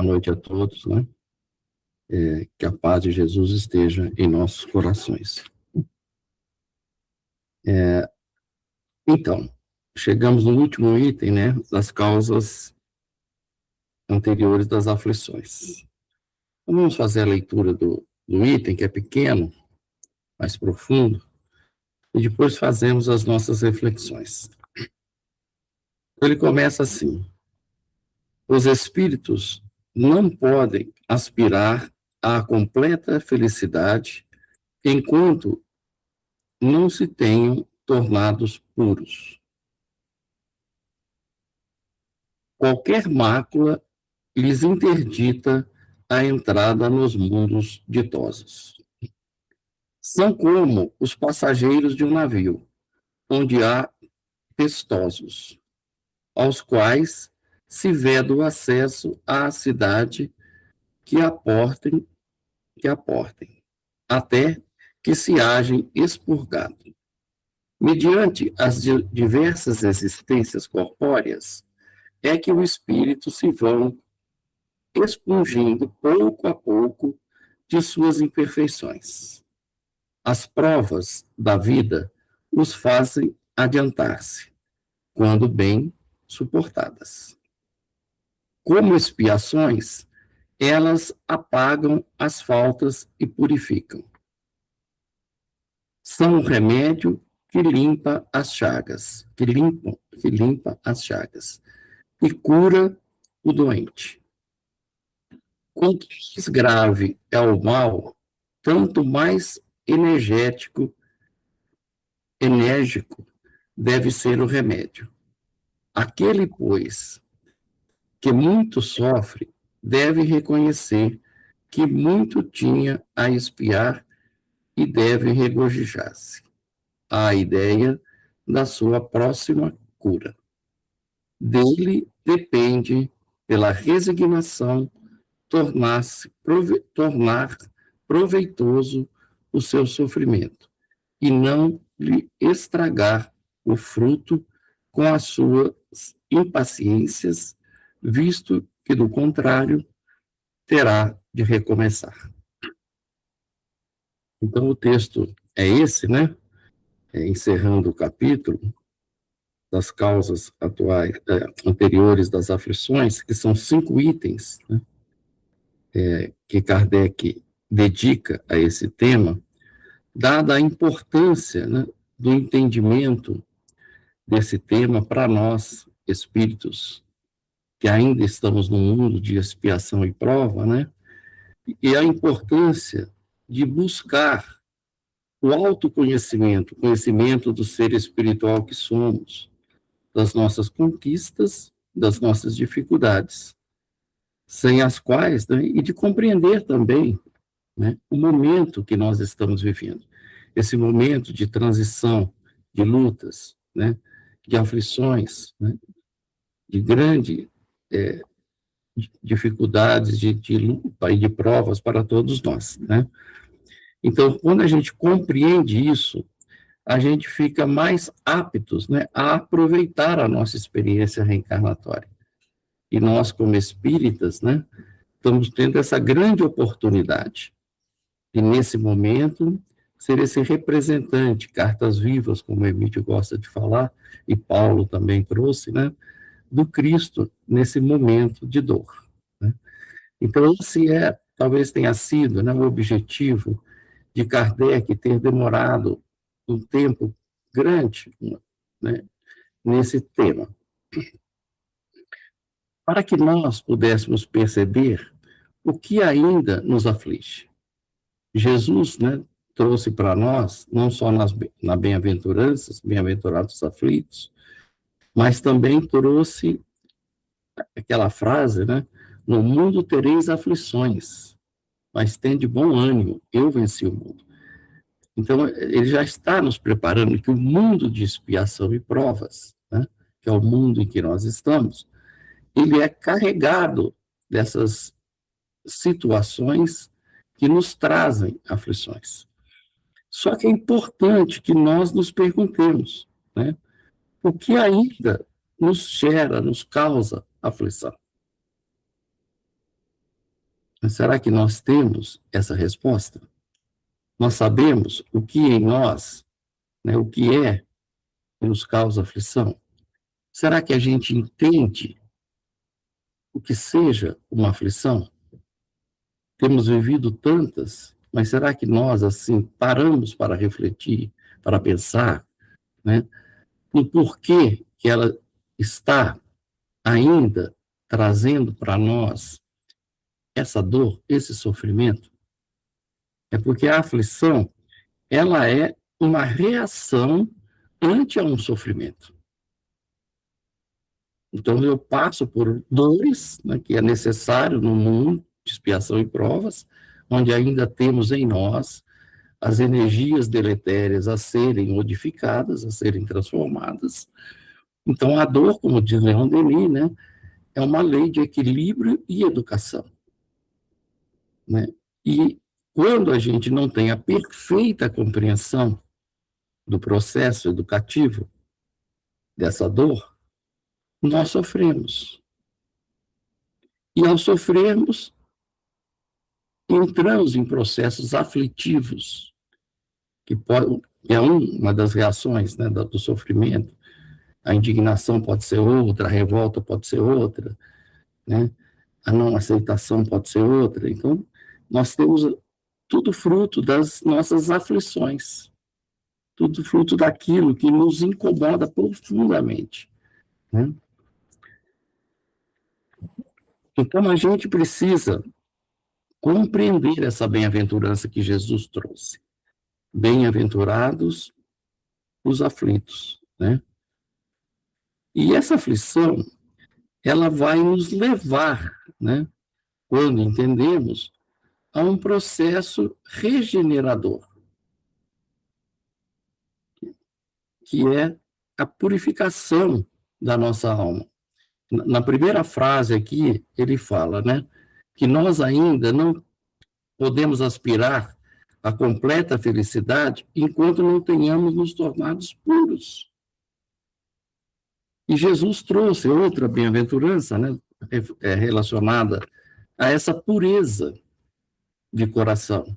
noite a todos, né? Que a paz de Jesus esteja em nossos corações. Então, chegamos no último item, né? Das causas anteriores das aflições. Então, vamos fazer a leitura do item, que é pequeno, mais profundo, e depois fazemos as nossas reflexões. Ele começa assim: os espíritos não podem aspirar à completa felicidade enquanto não se tenham tornados puros. Qualquer mácula lhes interdita a entrada nos mundos ditosos. São como os passageiros de um navio, onde há pestosos, aos quais se veda o acesso à cidade que aportem, até que se hajem expurgado. Mediante as diversas existências corpóreas, é que o espírito se vão expungindo pouco a pouco de suas imperfeições. As provas da vida os fazem adiantar-se, quando bem suportadas. Como expiações, elas apagam as faltas e purificam. São o remédio que limpa as chagas, que limpa as chagas e cura o doente. Quanto mais grave é o mal, tanto mais enérgico deve ser o remédio. Aquele, pois, que muito sofre, deve reconhecer que muito tinha a expiar e deve regozijar-se à ideia da sua próxima cura. Dele depende, pela resignação, tornar proveitoso o seu sofrimento e não lhe estragar o fruto com as suas impaciências, visto que, do contrário, terá de recomeçar. Então, o texto é esse, né? Encerrando o capítulo das causas anteriores das aflições, que são 5 itens, né? Que Kardec dedica a esse tema, dada a importância, né, do entendimento desse tema para nós, espíritos, que ainda estamos no mundo de expiação e prova, né, e a importância de buscar o autoconhecimento, o conhecimento do ser espiritual que somos, das nossas conquistas, das nossas dificuldades, sem as quais, né, e de compreender também, né, o momento que nós estamos vivendo. Esse momento de transição, de lutas, né, de aflições, né, de grande dificuldades, de luta e de provas para todos nós, né? Então, quando a gente compreende isso, a gente fica mais aptos, né, a aproveitar a nossa experiência reencarnatória. E nós, como espíritas, né, estamos tendo essa grande oportunidade. E, nesse momento, ser esse representante, cartas vivas, como o Emílio gosta de falar, e Paulo também trouxe, né, do Cristo nesse momento de dor, né? Então, esse talvez tenha sido, né, o objetivo de Kardec ter demorado um tempo grande, né, nesse tema, para que nós pudéssemos perceber o que ainda nos aflige. Jesus, né, trouxe para nós, não só na bem-aventuranças, bem-aventurados aflitos, mas também trouxe aquela frase, né, no mundo tereis aflições, mas tende bom ânimo, eu venci o mundo. Então, ele já está nos preparando que o mundo de expiação e provas, né, que é o mundo em que nós estamos, ele é carregado dessas situações que nos trazem aflições. Só que é importante que nós nos perguntemos, né, o que ainda nos gera, nos causa aflição. Mas será que nós temos essa resposta? Nós sabemos o que em nós, né, o que é que nos causa aflição? Será que a gente entende o que seja uma aflição? Temos vivido tantas, mas será que nós, assim, paramos para refletir, para pensar, né, no porquê que ela está ainda trazendo para nós essa dor, esse sofrimento? É porque a aflição, ela é uma reação ante a um sofrimento. Então, eu passo por dores, né, que é necessário no mundo de expiação e provas, onde ainda temos em nós as energias deletérias a serem modificadas, a serem transformadas. Então, a dor, como diz Leon Denis, né, é uma lei de equilíbrio e educação, né? E quando a gente não tem a perfeita compreensão do processo educativo dessa dor, nós sofremos. E ao sofrermos, entramos em processos aflitivos, que pode, é uma das reações, né, do sofrimento. A indignação pode ser outra, a revolta pode ser outra, né? A não aceitação pode ser outra. Então, nós temos tudo fruto das nossas aflições, tudo fruto daquilo que nos incomoda profundamente, né? Então, a gente precisa compreender essa bem-aventurança que Jesus trouxe. Bem-aventurados os aflitos, né? E essa aflição, ela vai nos levar, né, quando entendemos, a um processo regenerador, que é a purificação da nossa alma. Na primeira frase aqui, ele fala, né, que nós ainda não podemos aspirar à completa felicidade enquanto não tenhamos nos tornados puros. E Jesus trouxe outra bem-aventurança, né, relacionada a essa pureza de coração,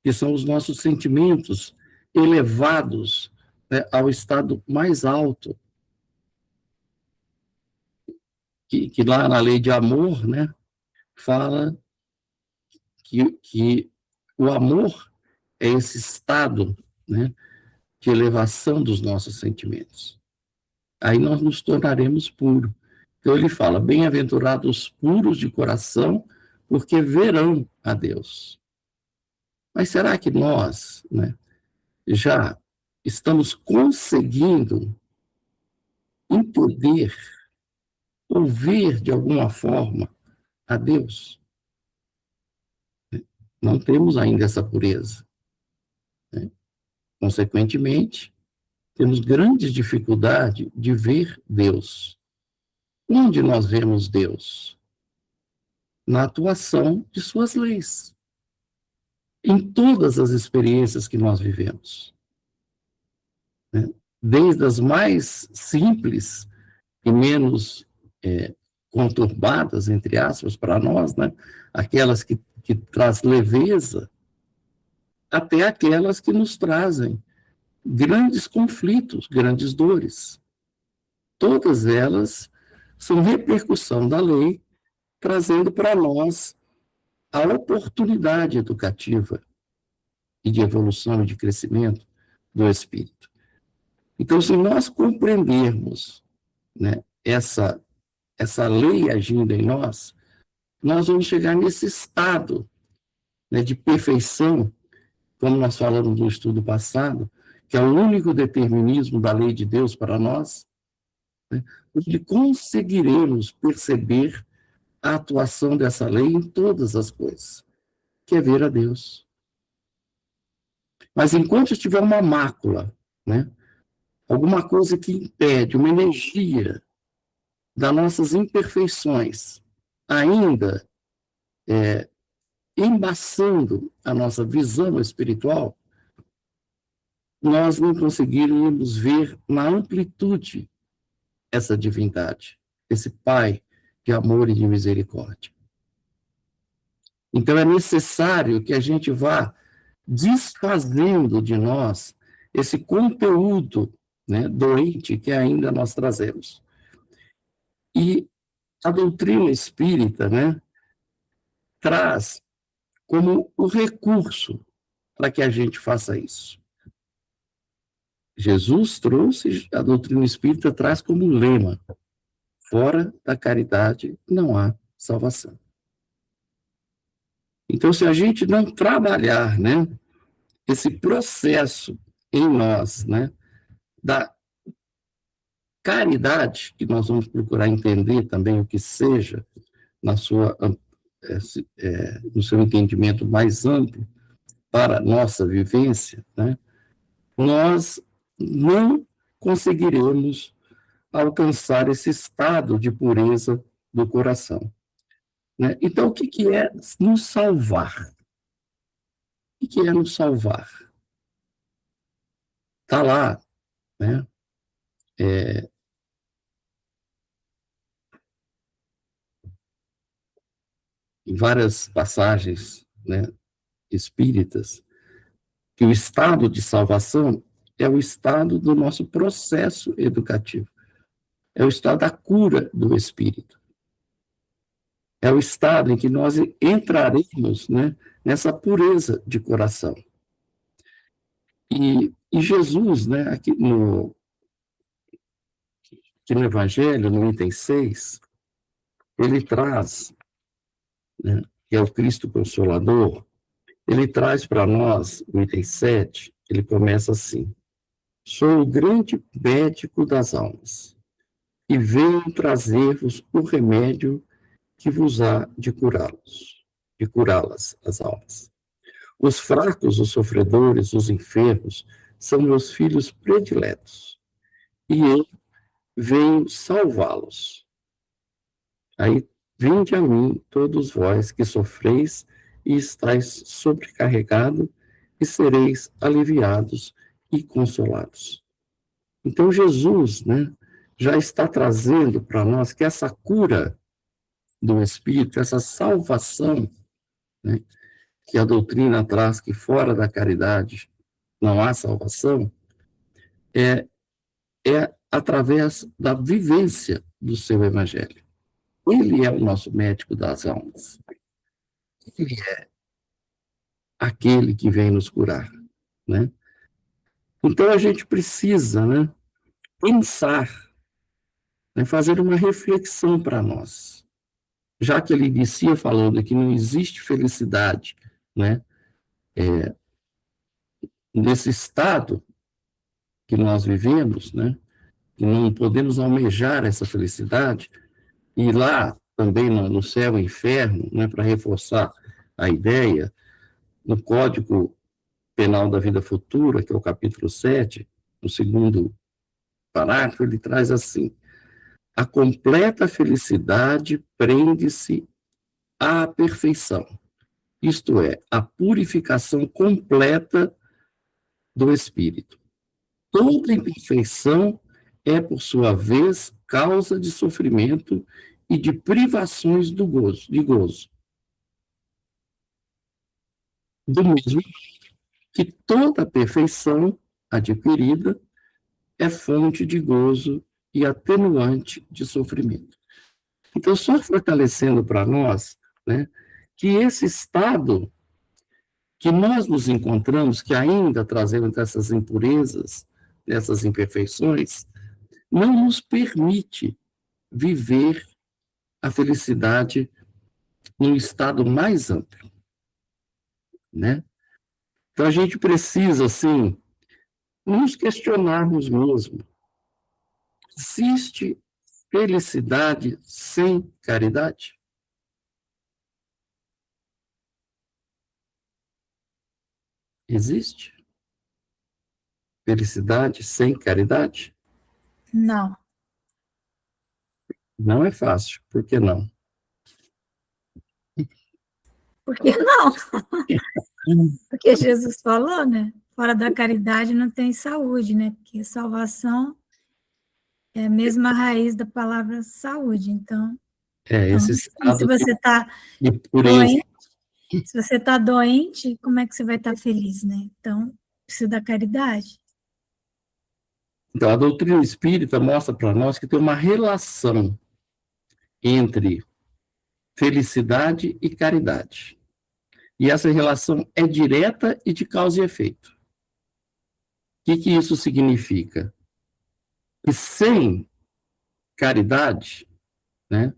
que são os nossos sentimentos elevados, né, ao estado mais alto, que lá na lei de amor, né, fala que o amor é esse estado, né, de elevação dos nossos sentimentos. Aí nós nos tornaremos puros. Então ele fala, bem-aventurados puros de coração, porque verão a Deus. Mas será que nós, né, já estamos conseguindo entender, ouvir de alguma forma a Deus? Não temos ainda essa pureza, né? Consequentemente, temos grandes dificuldade de ver Deus. Onde nós vemos Deus? Na atuação de suas leis, em todas as experiências que nós vivemos, né? Desde as mais simples e menos conturbadas, entre aspas, para nós, né? Aquelas que traz leveza, até aquelas que nos trazem grandes conflitos, grandes dores. Todas elas são repercussão da lei, trazendo para nós a oportunidade educativa e de evolução e de crescimento do espírito. Então, se nós compreendermos, né, essa lei agindo em nós, nós vamos chegar nesse estado, né, de perfeição, como nós falamos no estudo passado, que é o único determinismo da lei de Deus para nós, né, onde conseguiremos perceber a atuação dessa lei em todas as coisas, que é ver a Deus. Mas enquanto tiver uma mácula, né, alguma coisa que impede, uma energia das nossas imperfeições, ainda embaçando a nossa visão espiritual, nós não conseguiríamos ver na amplitude essa divindade, esse Pai de amor e de misericórdia. Então, é necessário que a gente vá desfazendo de nós esse conteúdo, né, doente que ainda nós trazemos. E a doutrina espírita, né, traz como o recurso para que a gente faça isso. Jesus trouxe, a doutrina espírita traz como lema: fora da caridade não há salvação. Então, se a gente não trabalhar, né, esse processo em nós, né, da caridade, que nós vamos procurar entender também o que seja na sua, no seu entendimento mais amplo para a nossa vivência, né, nós não conseguiremos alcançar esse estado de pureza do coração. Né? Então, o que é nos salvar? O que é nos salvar? Está lá, né? Em várias passagens, né, espíritas, que o estado de salvação é o estado do nosso processo educativo, é o estado da cura do espírito, é o estado em que nós entraremos, né, nessa pureza de coração. E Jesus, né, aqui no Evangelho, no item 6, ele traz, né, que é o Cristo Consolador, ele traz para nós, no item 7, ele começa assim: sou o grande médico das almas, e venho trazer-vos o remédio que vos há de curá-las, as almas. Os fracos, os sofredores, os enfermos, são meus filhos prediletos, e eu venho salvá-los. Aí, vinde a mim, todos vós que sofreis e estáis sobrecarregados, e sereis aliviados e consolados. Então, Jesus, né, já está trazendo para nós que essa cura do Espírito, essa salvação, né, que a doutrina traz, que fora da caridade não há salvação, é através da vivência do seu Evangelho. Ele é o nosso médico das almas. Ele é aquele que vem nos curar, né? Então, a gente precisa, né, pensar, né, fazer uma reflexão para nós. Já que ele inicia falando que não existe felicidade, né, nesse estado que nós vivemos, né, que não podemos almejar essa felicidade, e lá também no céu e inferno, né, para reforçar a ideia, no Código Penal da Vida Futura, que é o capítulo 7, no segundo parágrafo, ele traz assim: a completa felicidade prende-se à perfeição, isto é, a purificação completa do espírito. Toda imperfeição é, por sua vez, causa de sofrimento e de privações de gozo. Do mesmo que toda perfeição adquirida é fonte de gozo e atenuante de sofrimento. Então, só fortalecendo para nós, né, que esse estado que nós nos encontramos, que ainda trazemos essas impurezas, essas imperfeições, não nos permite viver a felicidade num estado mais amplo, né? Então a gente precisa, assim, nos questionarmos mesmo. Existe felicidade sem caridade? Existe felicidade sem caridade? Não. Não é fácil. Por que não? Por que não? Porque Jesus falou, né? Fora da caridade não tem saúde, né? Porque salvação é a mesma raiz da palavra saúde. Então, Esse se estado você está de pureza. doente, Se você está doente, como é que você vai estar feliz, né? Então, precisa da caridade. Então, a doutrina espírita mostra para nós que tem uma relação entre felicidade e caridade. E essa relação é direta e de causa e efeito. O que isso significa? Que sem caridade, né,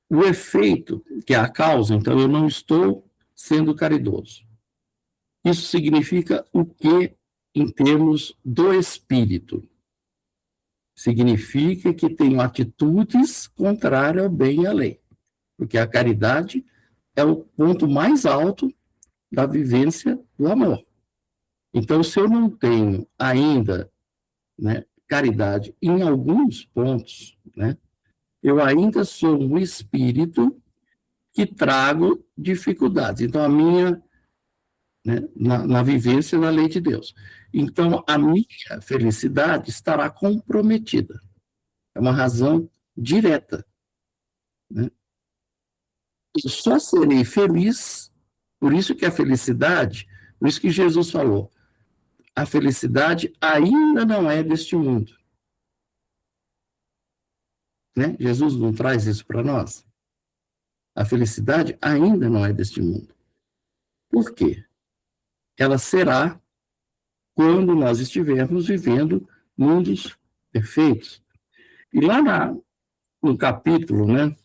o efeito, que é a causa, então eu não estou sendo caridoso. Isso significa o que em termos do espírito? Significa que tenho atitudes contrárias ao bem e à lei, porque a caridade é o ponto mais alto da vivência do amor. Então, se eu não tenho ainda, né, caridade em alguns pontos, né, eu ainda sou um espírito que trago dificuldades. Então, a minha, né, na vivência da lei de Deus. Então, a minha felicidade estará comprometida. É uma razão direta. Né? Eu só serei feliz, por isso que a felicidade, por isso que Jesus falou, a felicidade ainda não é deste mundo. Né? Jesus não traz isso para nós? A felicidade ainda não é deste mundo. Por quê? Ela será quando nós estivermos vivendo mundos perfeitos. E lá no capítulo, né,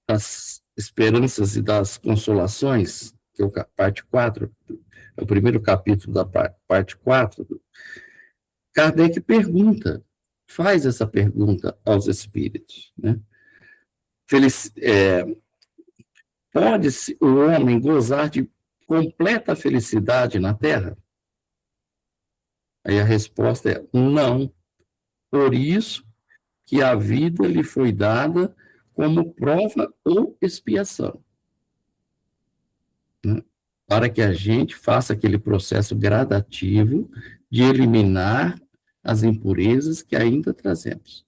das esperanças e das consolações, que é a parte 4, é o primeiro capítulo da parte 4, Kardec pergunta, faz essa pergunta aos espíritos, né? Pode o homem gozar de completa felicidade na Terra? Aí a resposta é não. Por isso que a vida lhe foi dada como prova ou expiação, né? Para que a gente faça aquele processo gradativo de eliminar as impurezas que ainda trazemos,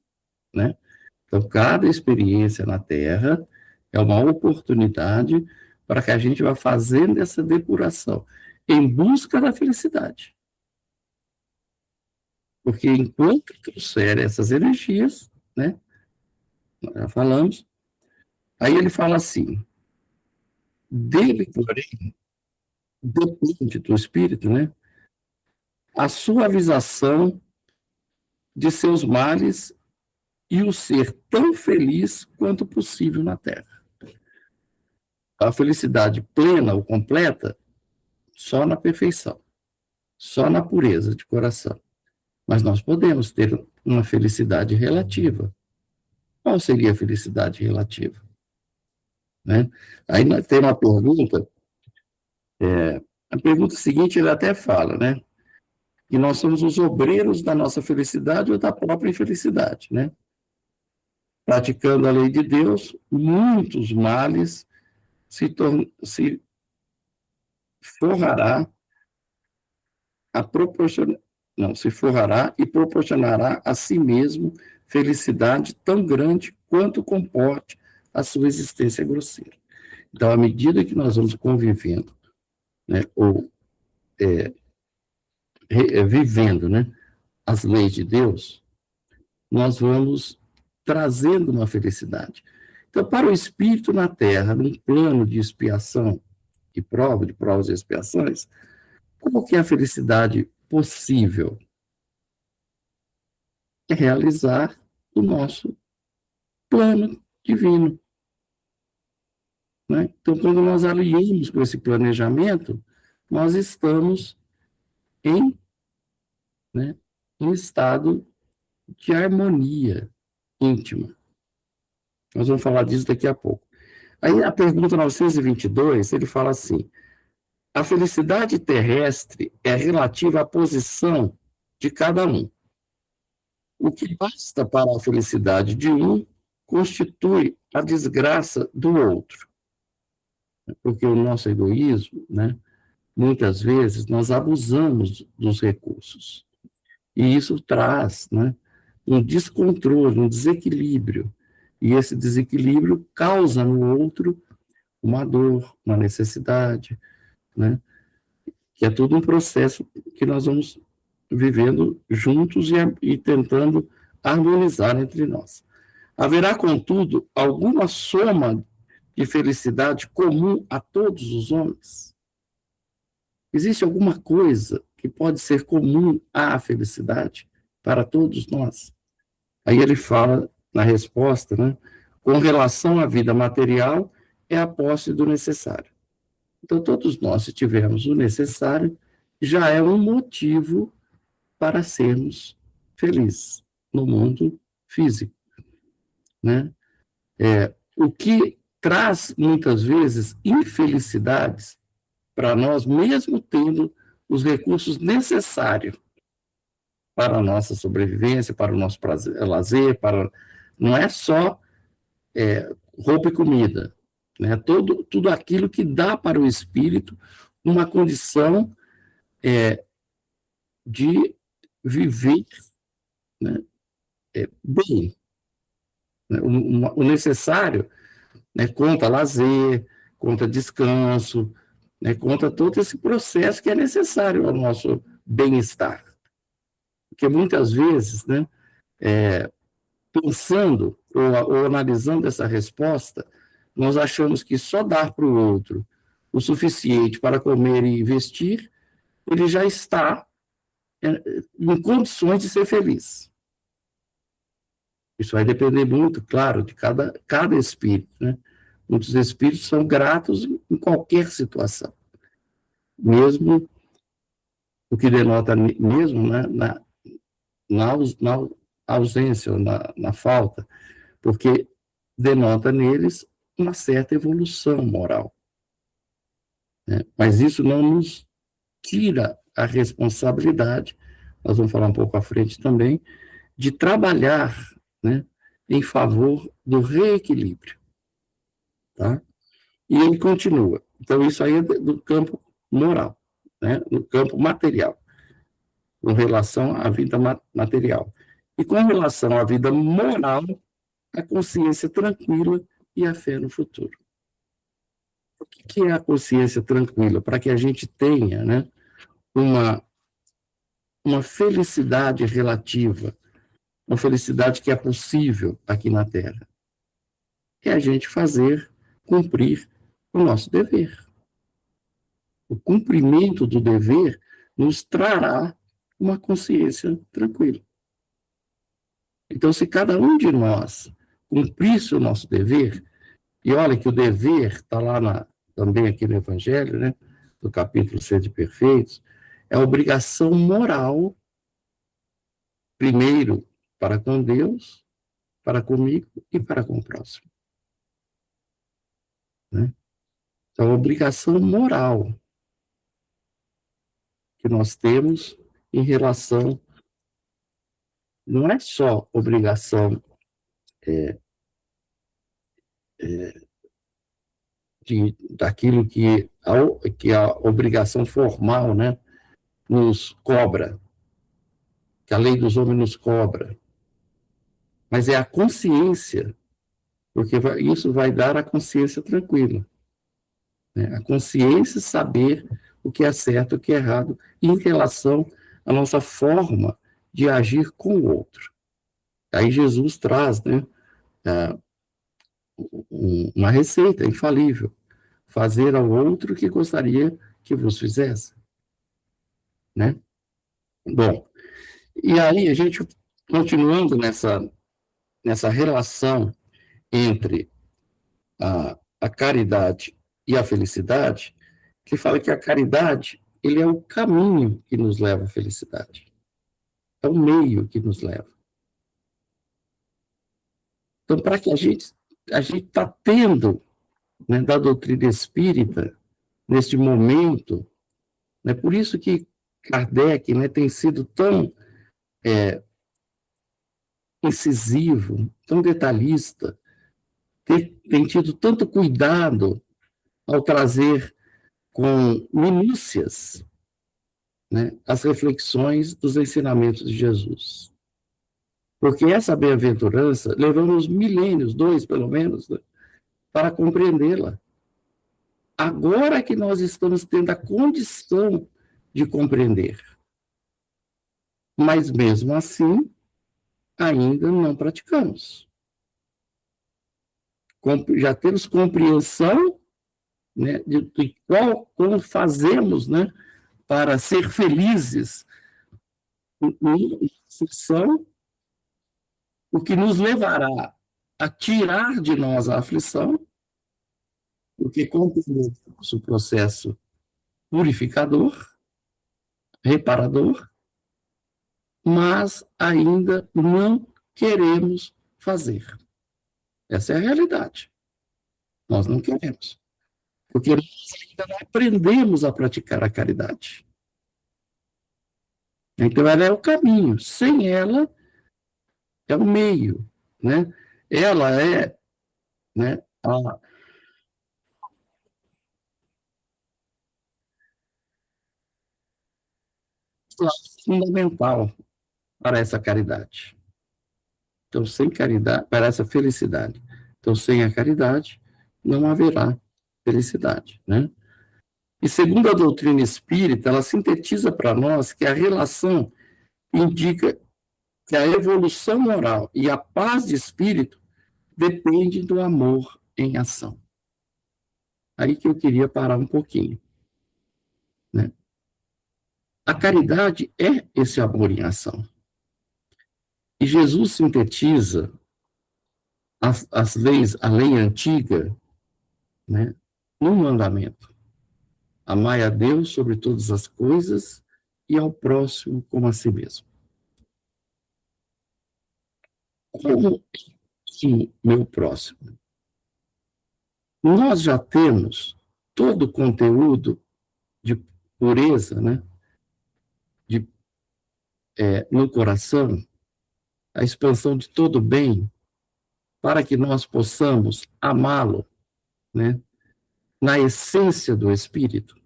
né? Então, cada experiência na Terra é uma oportunidade para que a gente vá fazendo essa depuração em busca da felicidade. Porque enquanto trouxer essas energias, né, nós já falamos, aí ele fala assim, dele, porém, depende do espírito, né, a suavização de seus males e o ser tão feliz quanto possível na Terra. A felicidade plena ou completa só na perfeição, só na pureza de coração. Mas nós podemos ter uma felicidade relativa. Qual seria a felicidade relativa? Né? Aí tem uma pergunta, a pergunta seguinte ele até fala, né? Que nós somos os obreiros da nossa felicidade ou da própria infelicidade, né? Praticando a lei de Deus, muitos males se forrará a proporcionar, não, se forrará e proporcionará a si mesmo felicidade tão grande quanto comporte a sua existência grosseira. Então, à medida que nós vamos convivendo, né, ou vivendo, né, as leis de Deus, nós vamos trazendo uma felicidade. Então, para o espírito na Terra, num plano de expiação e prova, de provas e expiações, como que é a felicidade possível? É realizar o nosso plano divino. Né? Então, quando nós alinhamos com esse planejamento, nós estamos em, né, em estado de harmonia íntima. Nós vamos falar disso daqui a pouco. Aí a pergunta 922, ele fala assim, a felicidade terrestre é relativa à posição de cada um. O que basta para a felicidade de um constitui a desgraça do outro. Porque o nosso egoísmo, né, muitas vezes nós abusamos dos recursos. E isso traz, né, um descontrole, um desequilíbrio. E esse desequilíbrio causa no outro uma dor, uma necessidade, né? Que é todo um processo que nós vamos vivendo juntos e tentando harmonizar entre nós. Haverá, contudo, alguma soma de felicidade comum a todos os homens? Existe alguma coisa que pode ser comum à felicidade para todos nós? Aí ele fala na resposta, né? Com relação à vida material, é a posse do necessário. Então, todos nós, se tivermos o necessário, já é um motivo para sermos felizes no mundo físico, né? O que traz, muitas vezes, infelicidades para nós, mesmo tendo os recursos necessários para a nossa sobrevivência, para o nosso prazer, lazer, não é só roupa e comida, né? Tudo aquilo que dá para o espírito uma condição de viver, né, bem. Né? O necessário, né, conta lazer, conta descanso, né, conta todo esse processo que é necessário ao nosso bem-estar. Porque muitas vezes, né, pensando ou analisando essa resposta, nós achamos que só dar para o outro o suficiente para comer e vestir, ele já está em condições de ser feliz. Isso vai depender muito, claro, de cada espírito, né? Muitos espíritos são gratos em qualquer situação, mesmo o que denota mesmo, né, na ausência, ou na falta, porque denota neles uma certa evolução moral, né? Mas isso não nos tira a responsabilidade, nós vamos falar um pouco à frente também, de trabalhar, né, em favor do reequilíbrio, tá? E ele continua. Então, isso aí é do campo moral, né, no campo material, com relação à vida material. E com relação à vida moral, a consciência tranquila e a fé no futuro. O que é a consciência tranquila? Para que a gente tenha, né, uma felicidade relativa, uma felicidade que é possível aqui na Terra. É a gente cumprir o nosso dever. O cumprimento do dever nos trará uma consciência tranquila. Então, se cada um de nós cumprisse o nosso dever, e olha que o dever está lá também aqui no Evangelho, né, no capítulo Sede Perfeitos, é a obrigação moral, primeiro para com Deus, para comigo e para com o próximo, né? Então, a obrigação moral que nós temos em relação, não é só obrigação daquilo que a obrigação formal, né, nos cobra, que a lei dos homens nos cobra, mas é a consciência, porque isso vai dar a consciência tranquila, né? A consciência saber o que é certo, o que é errado, em relação à nossa forma de agir com o outro. Aí Jesus traz, né, uma receita infalível: fazer ao outro o que gostaria que vos fizesse, né? Bom, e aí a gente, continuando nessa relação entre a caridade e a felicidade, que fala que a caridade, ele é o caminho que nos leva à felicidade, é o meio que nos leva. Então, para que a gente está tendo, né, da doutrina espírita, neste momento, né, por isso que Kardec, né, tem sido tão incisivo, tão detalhista, tem tido tanto cuidado ao trazer com minúcias, né, as reflexões dos ensinamentos de Jesus. Porque essa bem-aventurança levamos milênios, 2 pelo menos, né, para compreendê-la. Agora que nós estamos tendo a condição de compreender. Mas mesmo assim, ainda não praticamos. Já temos compreensão, né, de como fazemos, né, para ser felizes em função, o que nos levará a tirar de nós a aflição, porque compreendemos o processo purificador, reparador, mas ainda não queremos fazer. Essa é a realidade. Nós não queremos. Porque nós ainda não aprendemos a praticar a caridade. Então, ela é o caminho. Sem ela, é o meio. Né? Ela é, né, a fundamental para essa caridade. Então, sem caridade, para essa felicidade. Então, sem a caridade, não haverá felicidade. Né? E segundo a doutrina espírita, ela sintetiza para nós que a relação indica que a evolução moral e a paz de espírito dependem do amor em ação. Aí que eu queria parar um pouquinho. Né? A caridade é esse amor em ação. E Jesus sintetiza as leis, a lei antiga, né, num mandamento. Amai a Deus sobre todas as coisas e ao próximo como a si mesmo. Como assim, meu próximo? Nós já temos todo o conteúdo de pureza, né, de, no coração, a expansão de todo o bem, para que nós possamos amá-lo, né, na essência do Espírito?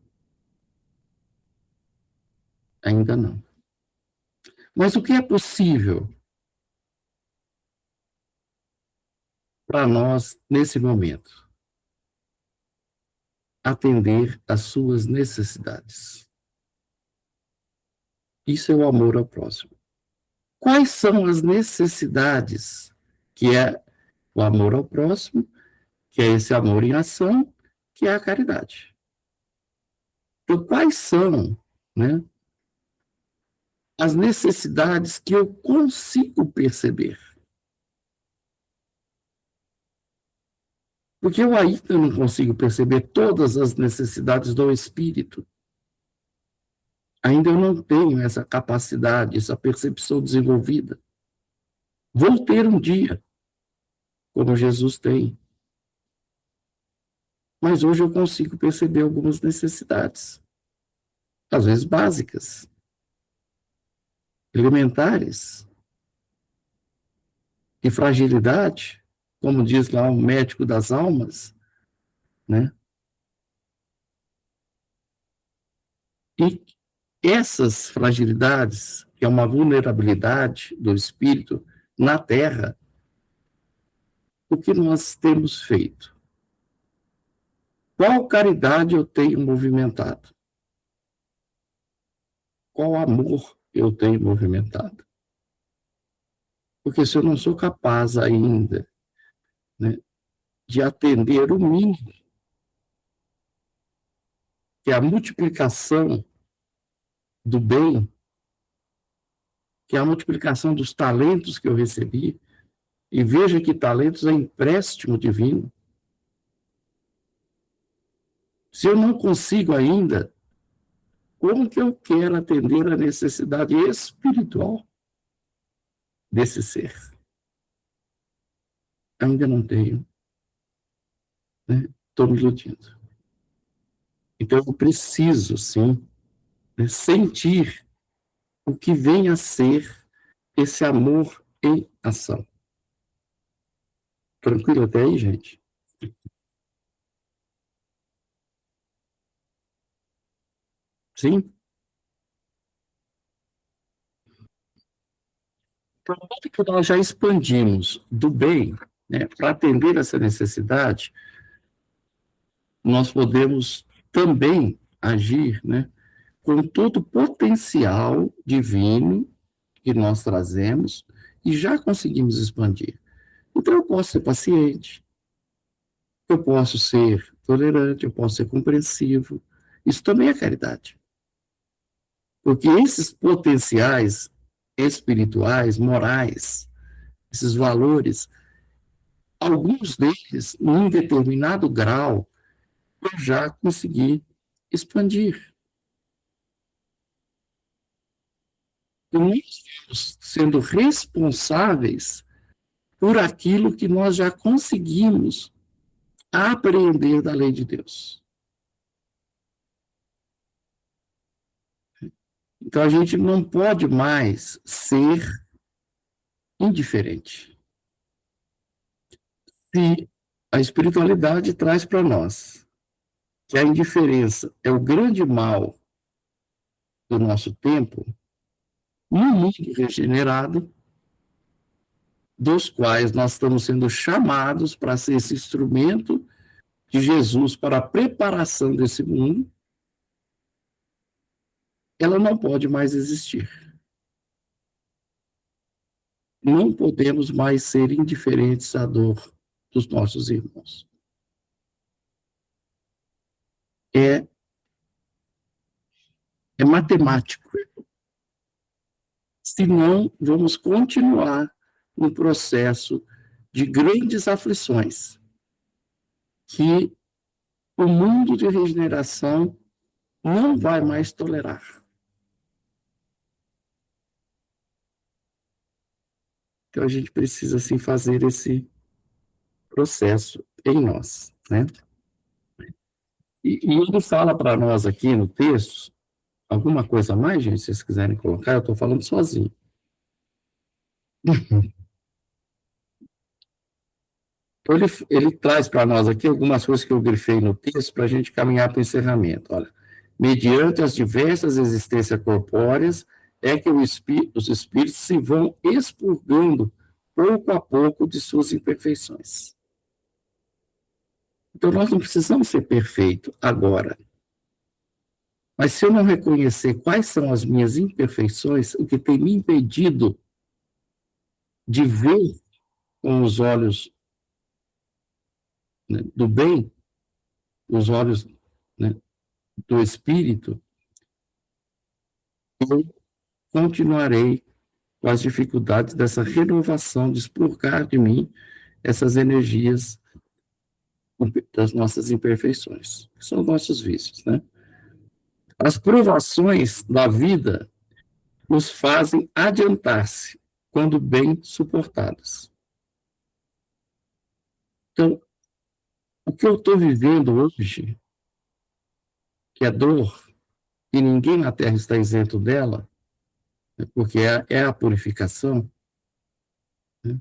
Ainda não. Mas o que é possível para nós nesse momento? Atender às suas necessidades. Isso é o amor ao próximo. Quais são as necessidades que é o amor ao próximo, que é esse amor em ação, que é a caridade? Então, quais são, né, as necessidades que eu consigo perceber? Porque eu ainda não consigo perceber todas as necessidades do espírito. Ainda eu não tenho essa capacidade, essa percepção desenvolvida. Vou ter um dia, como Jesus tem. Mas hoje eu consigo perceber algumas necessidades, às vezes básicas, elementares, de fragilidade, como diz lá o médico das almas, né? E essas fragilidades, que é uma vulnerabilidade do espírito na Terra, o que nós temos feito? Qual caridade eu tenho movimentado? Qual amor eu tenho movimentado? Porque se eu não sou capaz ainda, né, de atender o mínimo, que é a multiplicação do bem, que é a multiplicação dos talentos que eu recebi, e veja que talentos é empréstimo divino. Se eu não consigo ainda, como que eu quero atender a necessidade espiritual desse ser? Ainda não tenho, né? Estou me iludindo. Então, eu preciso, sim, né, sentir o que vem a ser esse amor em ação. Tranquilo até aí, gente? Sim? Enquanto que nós já expandimos do bem, né, para atender essa necessidade, nós podemos também agir, né, com todo o potencial divino que nós trazemos e já conseguimos expandir. Então, eu posso ser paciente, eu posso ser tolerante, eu posso ser compreensivo. Isso também é caridade. Porque esses potenciais espirituais, morais, esses valores, alguns deles, em determinado grau, eu já consegui expandir. E nós estamos sendo responsáveis por aquilo que nós já conseguimos apreender da lei de Deus. Então a gente não pode mais ser indiferente. Se a espiritualidade traz para nós que a indiferença é o grande mal do nosso tempo, no mundo regenerado, dos quais nós estamos sendo chamados para ser esse instrumento de Jesus para a preparação desse mundo, ela não pode mais existir. Não podemos mais ser indiferentes à dor dos nossos irmãos. É matemático. Senão, vamos continuar no processo de grandes aflições que o mundo de regeneração não vai mais tolerar. Então, a gente precisa, assim, fazer esse processo em nós, né? E ele fala para nós aqui no texto, alguma coisa a mais, gente, se vocês quiserem colocar, eu estou falando sozinho. Então, ele traz para nós aqui algumas coisas que eu grifei no texto para a gente caminhar para o encerramento. Olha, mediante as diversas existências corpóreas, é que os espíritos se vão expurgando pouco a pouco de suas imperfeições. Então, nós não precisamos ser perfeitos agora. Mas se eu não reconhecer quais são as minhas imperfeições, o que tem me impedido de ver com os olhos, né, do bem, os olhos, né, do espírito, eu continuarei com as dificuldades dessa renovação, de expurgar de mim essas energias das nossas imperfeições, que são os nossos vícios, né? As provações da vida nos fazem adiantar-se, quando bem suportadas. Então, o que eu estou vivendo hoje, que é dor, e ninguém na Terra está isento dela, né, porque é a purificação, né?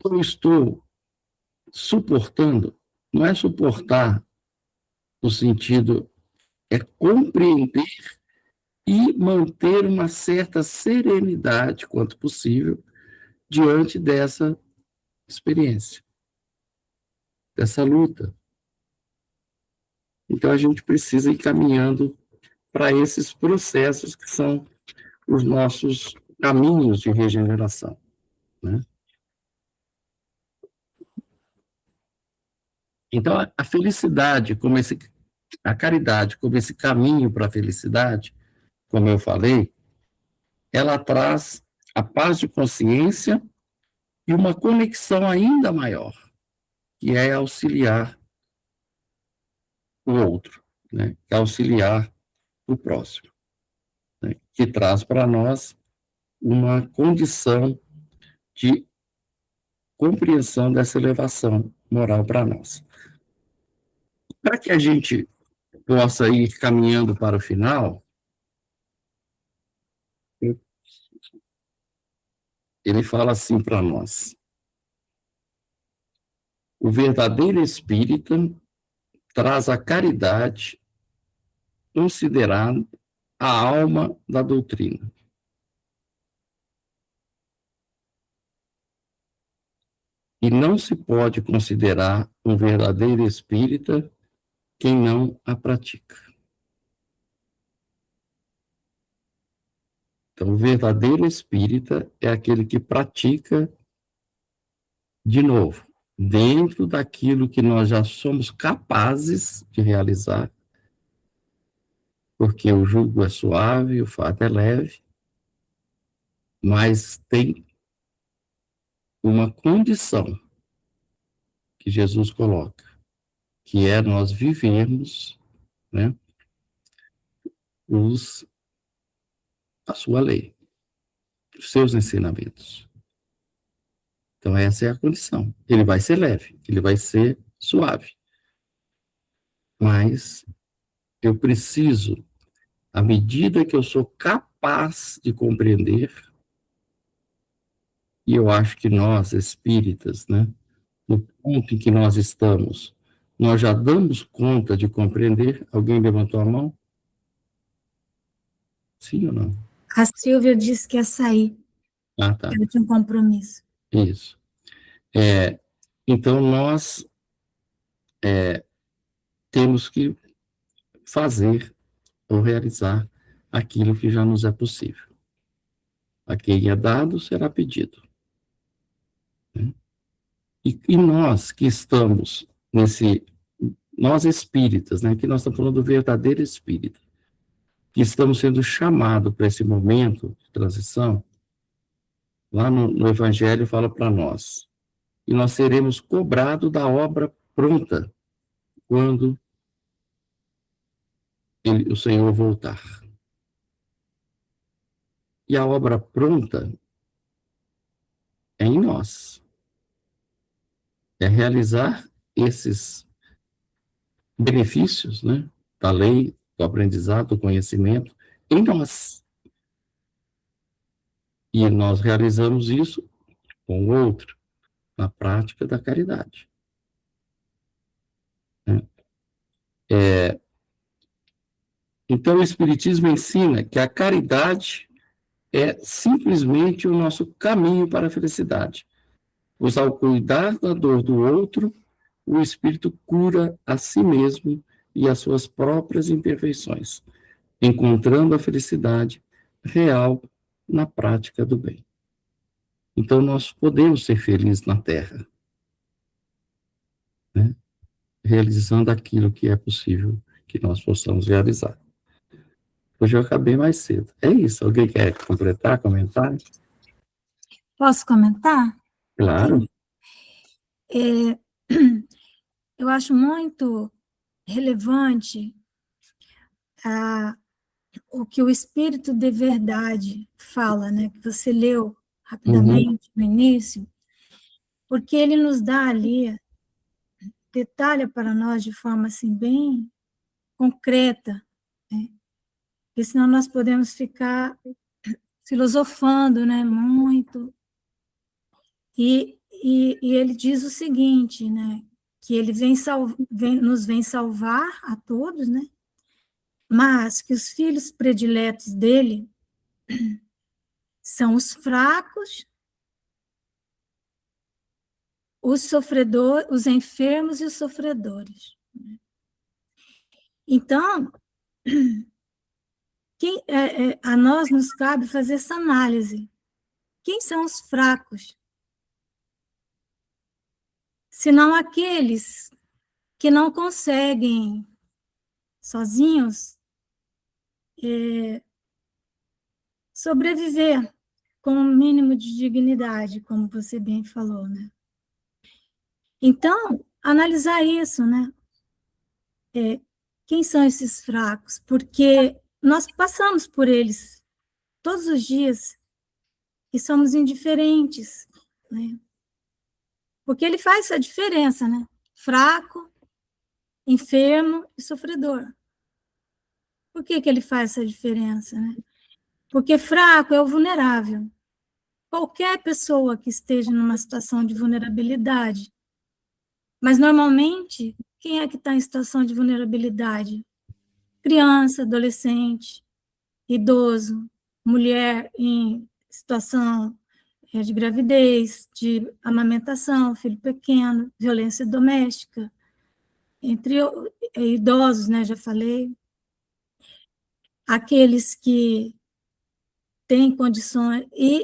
Eu estou suportando, não é suportar no sentido, é compreender e manter uma certa serenidade, quanto possível, diante dessa experiência, dessa luta. Então, a gente precisa ir caminhando para esses processos que são os nossos caminhos de regeneração, né? Então, a felicidade, a caridade, como esse caminho para a felicidade, como eu falei, ela traz a paz de consciência e uma conexão ainda maior, que é auxiliar o outro, né? Que é auxiliar o próximo, né? Que traz para nós uma condição de compreensão dessa elevação moral para nós. Para que a gente possa ir caminhando para o final, ele fala assim para nós: o verdadeiro espírita traz a caridade considerando a alma da doutrina. E não se pode considerar um verdadeiro espírita quem não a pratica. Então, o verdadeiro espírita é aquele que pratica, de novo, dentro daquilo que nós já somos capazes de realizar, porque o jugo é suave, o fardo é leve, mas tem uma condição que Jesus coloca, que é nós vivermos, né, a sua lei, os seus ensinamentos. Então, essa é a condição. Ele vai ser leve, ele vai ser suave. Mas eu preciso, à medida que eu sou capaz de compreender, e eu acho que nós, espíritas, né, no ponto em que nós estamos, nós já damos conta de compreender? Alguém levantou a mão? Sim ou não? A Silvia disse que ia sair, Ah, tá. ela tinha um compromisso. Isso. Então, nós temos que fazer ou realizar aquilo que já nos é possível. A quem é dado, será pedido. Né? E nós que estamos nós espíritas, né, que nós estamos falando do verdadeiro espírita, que estamos sendo chamados para esse momento de transição, lá no Evangelho fala para nós, e nós seremos cobrados da obra pronta quando o Senhor voltar. E a obra pronta é em nós. É realizar esses benefícios, né, da lei, do aprendizado, do conhecimento, em nós. E nós realizamos isso com o outro, na prática da caridade. Né? Então, o Espiritismo ensina que a caridade é simplesmente o nosso caminho para a felicidade. Pois ao cuidar da dor do outro, o Espírito cura a si mesmo e as suas próprias imperfeições, encontrando a felicidade real na prática do bem. Então, nós podemos ser felizes na Terra, né? Realizando aquilo que é possível que nós possamos realizar. Hoje eu acabei mais cedo. É isso. Alguém quer completar, comentar? Posso comentar? Claro. Eu acho muito relevante o que o Espírito de Verdade fala, né? Que você leu rapidamente no início, porque ele nos dá ali, detalha para nós de forma assim bem concreta, né? Porque senão nós podemos ficar filosofando, né? Muito. E ele diz o seguinte, né? Que ele nos vem salvar a todos, né? Mas que os filhos prediletos dele são os fracos, os sofredores, os enfermos e os sofredores. Então, a nós nos cabe fazer essa análise. Quem são os fracos? Senão aqueles que não conseguem sozinhos sobreviver com um mínimo de dignidade, como você bem falou, né? Então, analisar isso, né? Quem são esses fracos? Porque nós passamos por eles todos os dias e somos indiferentes, né? Porque ele faz essa diferença, né? Fraco, enfermo e sofredor. Por que ele faz essa diferença, né? Porque fraco é o vulnerável. Qualquer pessoa que esteja numa situação de vulnerabilidade. Mas, normalmente, quem é que está em situação de vulnerabilidade? Criança, adolescente, idoso, mulher em situação de gravidez, de amamentação, filho pequeno, violência doméstica, entre idosos, né, já falei, aqueles que têm condições, e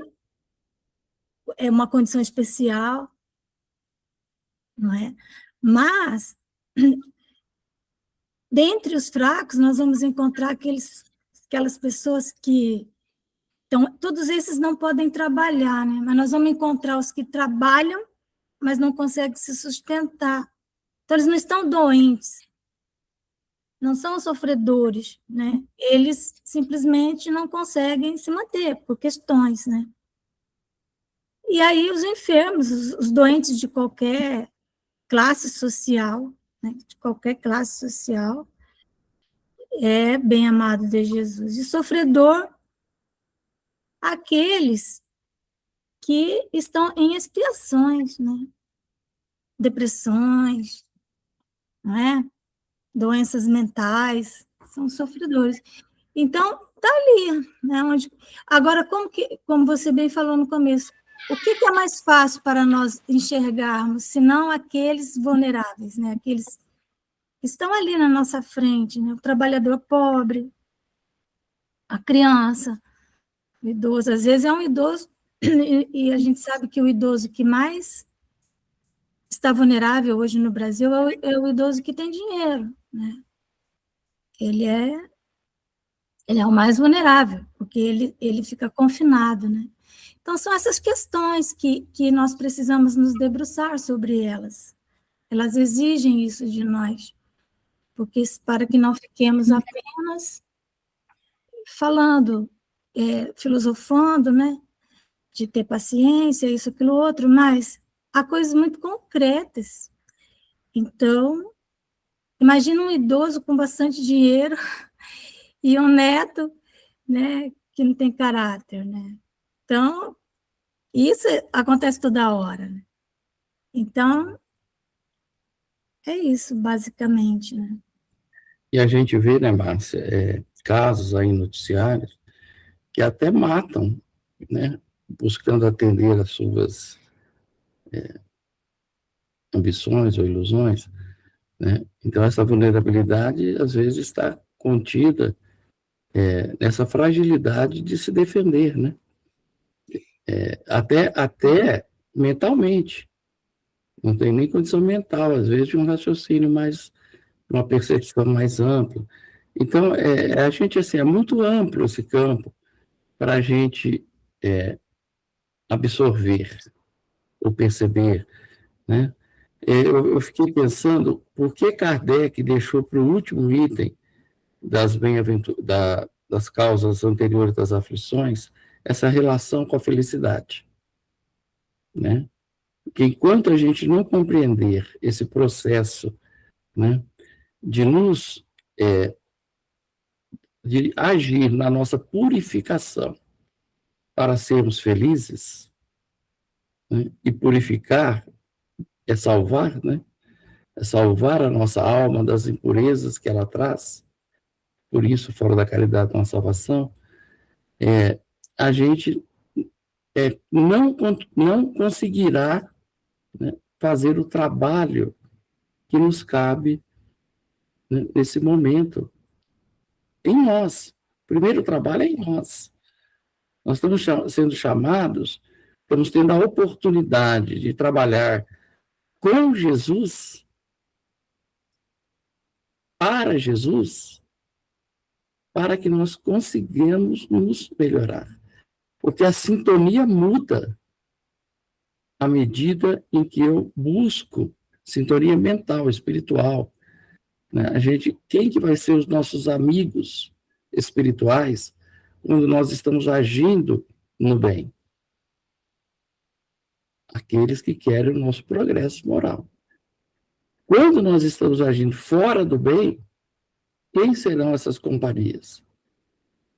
é uma condição especial, não é? Mas, dentre os fracos, nós vamos encontrar aquelas pessoas que... Então, todos esses não podem trabalhar, né? Mas nós vamos encontrar os que trabalham, mas não conseguem se sustentar. Então, eles não estão doentes, não são sofredores, né? Eles simplesmente não conseguem se manter por questões, né? E aí os enfermos, os doentes de qualquer classe social, né? De qualquer classe social, é bem amado de Jesus. E sofredor, aqueles que estão em expiações, né? Depressões, não é? Doenças mentais, são sofredores. Então, está ali, né? Agora, como você bem falou no começo, o que é mais fácil para nós enxergarmos, senão aqueles vulneráveis, né? Aqueles que estão ali na nossa frente, né? O trabalhador pobre, a criança, o idoso. Às vezes é um idoso, e a gente sabe que o idoso que mais está vulnerável hoje no Brasil é o idoso que tem dinheiro, né? Ele é o mais vulnerável, porque ele fica confinado, né? Então, são essas questões que nós precisamos nos debruçar sobre elas. Elas exigem isso de nós, porque para que não fiquemos apenas falando, filosofando, né? De ter paciência, isso, aquilo, outro, mas há coisas muito concretas. Então, imagina um idoso com bastante dinheiro e um neto, né, que não tem caráter, né? Então, isso acontece toda hora, né? Então, é isso, basicamente, né? E a gente vê, né, Márcia, casos aí noticiários que até matam, né, buscando atender às suas ambições ou ilusões, né? Então, essa vulnerabilidade, às vezes, está contida nessa fragilidade de se defender, né? Até mentalmente. Não tem nem condição mental, às vezes, de um raciocínio mais, uma percepção mais ampla. Então, a gente, assim, é muito amplo esse campo para a gente absorver ou perceber, né? Eu fiquei pensando por que Kardec deixou para o último item das causas anteriores das aflições essa relação com a felicidade, né? Que enquanto a gente não compreender esse processo, né, de de agir na nossa purificação para sermos felizes, né, e purificar é salvar, né? É salvar a nossa alma das impurezas que ela traz. Por isso, fora da caridade, uma salvação. A gente não conseguirá, né, fazer o trabalho que nos cabe, né, nesse momento, em nós. O primeiro trabalho é em nós. Nós estamos sendo chamados, estamos tendo a oportunidade de trabalhar com Jesus, para Jesus, para que nós consigamos nos melhorar. Porque a sintonia muda à medida em que eu busco sintonia mental, espiritual, né? Quem que vai ser os nossos amigos espirituais quando nós estamos agindo no bem? Aqueles que querem o nosso progresso moral. Quando nós estamos agindo fora do bem, quem serão essas companhias?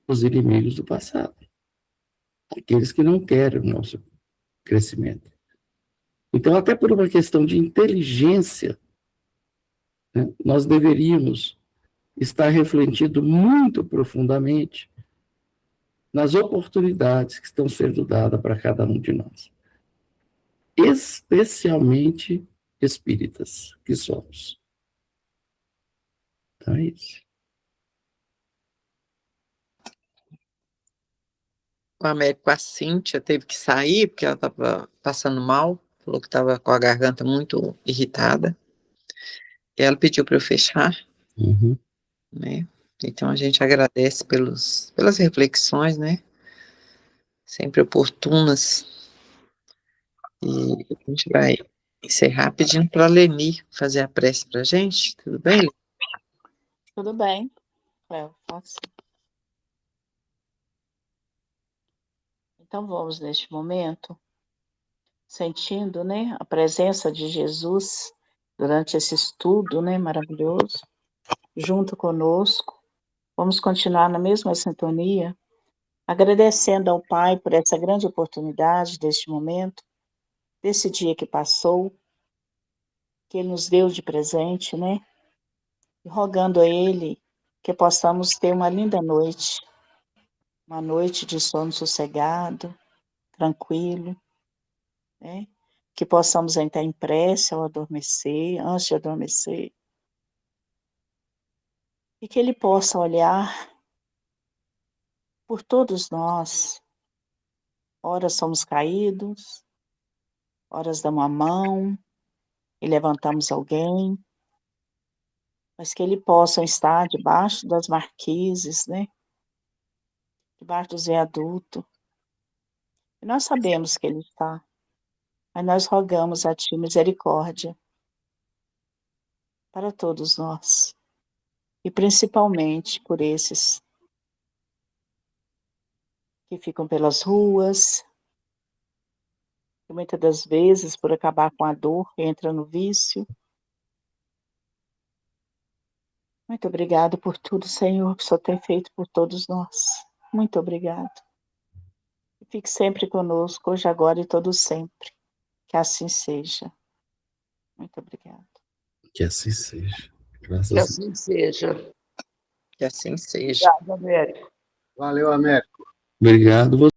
Os inimigos do passado. Aqueles que não querem o nosso crescimento. Então, até por uma questão de inteligência, né, nós deveríamos estar refletindo muito profundamente nas oportunidades que estão sendo dadas para cada um de nós, especialmente espíritas que somos. Então é isso. O Américo, com a Cíntia, teve que sair porque ela estava passando mal, falou que estava com a garganta muito irritada. E ela pediu para eu fechar, né? Então a gente agradece pelas reflexões, né? Sempre oportunas. E a gente vai encerrar pedindo para a Leni fazer a prece para a gente. Tudo bem, Leni? Tudo bem. Eu faço. Então vamos neste momento, sentindo, né, a presença de Jesus durante esse estudo, né, maravilhoso, junto conosco. Vamos continuar na mesma sintonia, agradecendo ao Pai por essa grande oportunidade deste momento, desse dia que passou, que Ele nos deu de presente, né? E rogando a Ele que possamos ter uma linda noite, uma noite de sono sossegado, tranquilo, né? Que possamos entrar em prece ao adormecer, antes de adormecer, e que Ele possa olhar por todos nós. Ora somos caídos, horas damos a mão e levantamos alguém, mas que Ele possa estar debaixo das marquises, né? Debaixo dos viadutos. E nós sabemos que Ele está, mas nós rogamos a Ti misericórdia para todos nós, e principalmente por esses que ficam pelas ruas, que muitas das vezes, por acabar com a dor, entra no vício. Muito obrigado por tudo, Senhor, que o Senhor tem feito por todos nós. Muito obrigado. E fique sempre conosco, hoje, agora e todo sempre. Que assim seja. Muito obrigado. Que assim seja. Graças Que a Deus. assim seja. Que assim seja. Obrigado, Américo. Valeu, Américo. Obrigado.